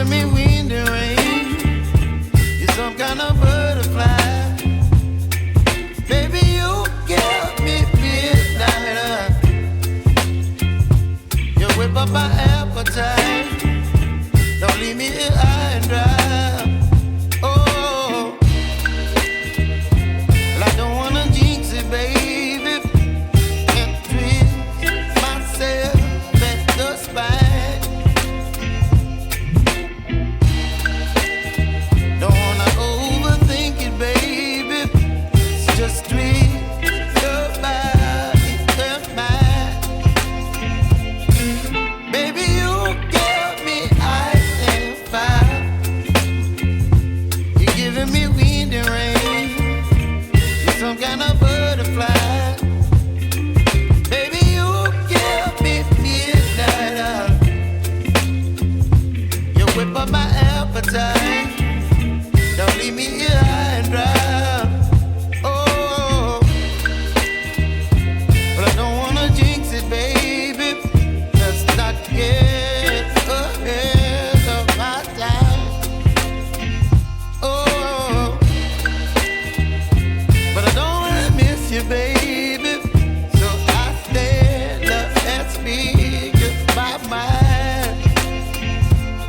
giving me wind and rain. You're some kind of butterfly. Baby, you give me midnight. You whip up my appetite. Don't leave me here high and dry. Oh, well, I don't wanna jinx it, baby, and twist myself at the spine. Don't wanna overthink it, baby. It's just twist your body and mine. Baby, you give me ice and fire. You're giving me wind and rain. You're some kind of butterfly. Baby, you give me midnight. You whip up my appetite. Don't leave me here high and dry. Oh, but I don't wanna jinx it, baby. Let's not get ahead of my time. Oh, but I don't wanna miss you, baby. So I stand up and speak my mind.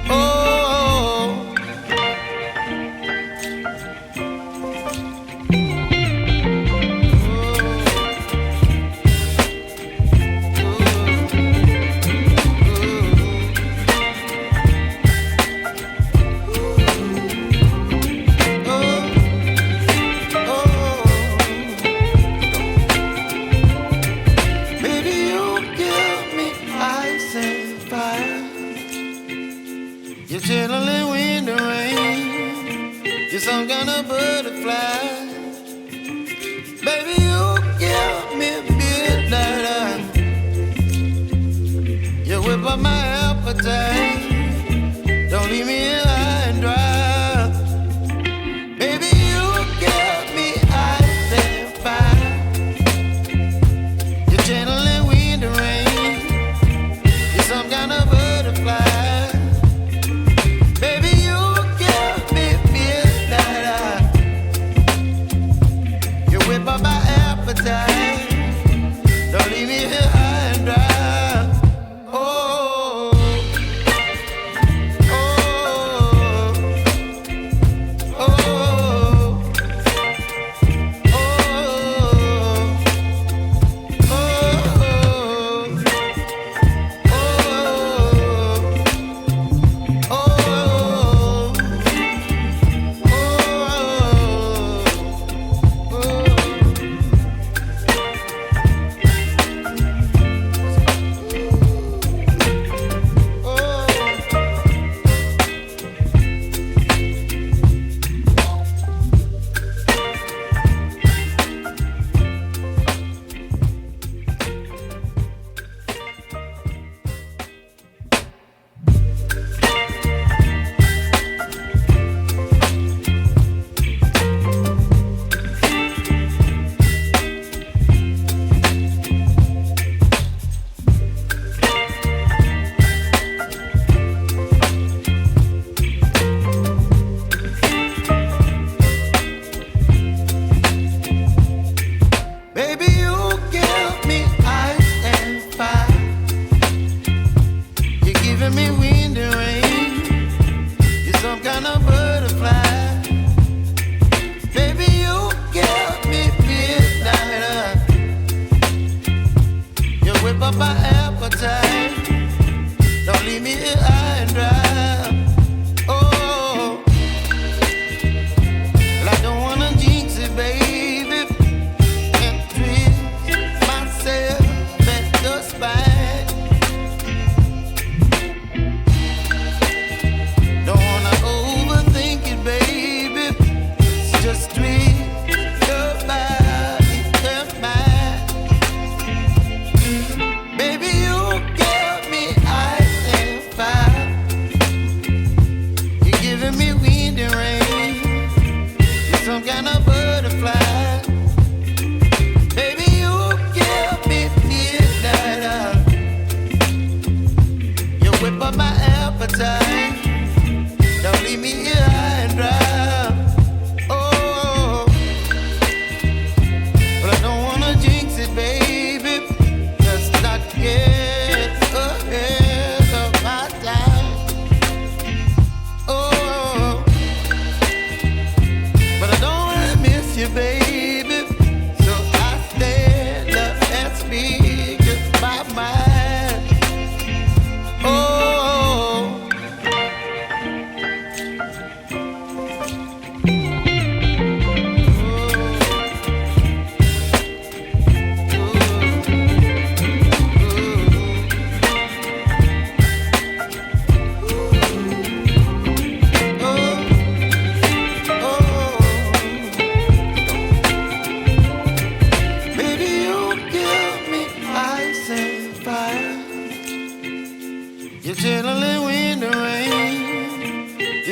Oh. Baby, you give me ice and fire. You're chilling wind and rain. You're some kind of butterfly. Baby, you give me midnight. You whip up my appetite. Don't leave me here high and dry. Baby, you give me ice and fire. You're channeling wind and rain. You're some kind of butterfly. Baby, you give me midnight. You whip up my appetite. Don't leave me here high and dry. Oh.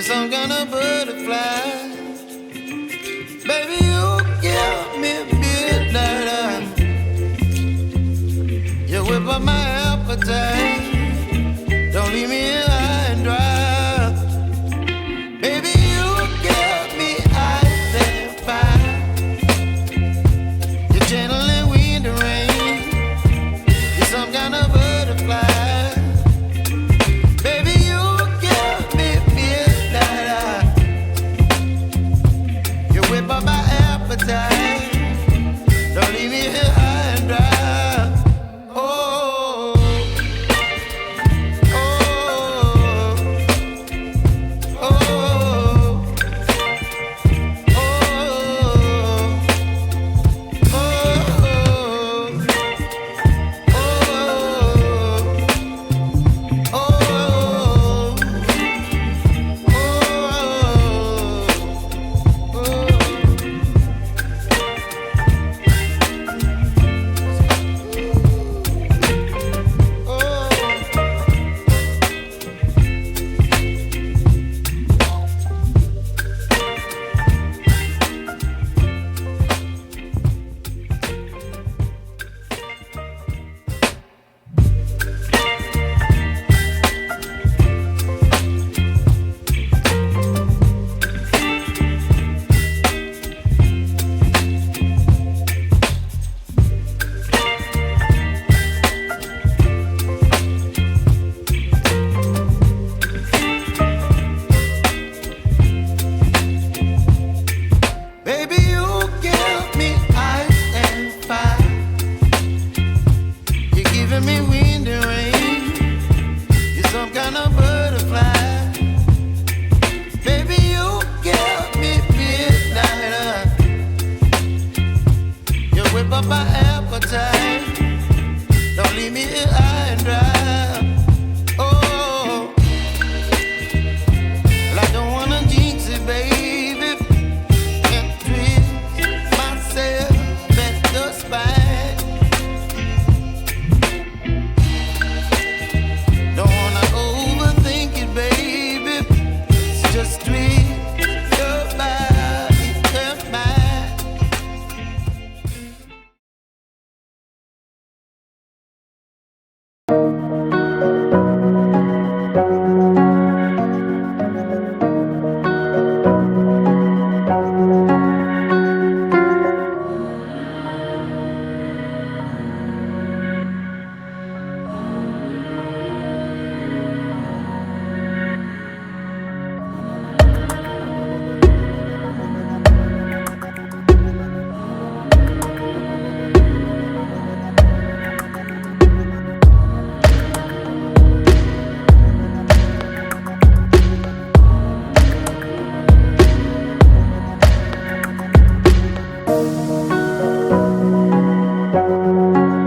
You're some kind of butterfly. Baby, you give me midnight. You whip up my appetite. Don't leave me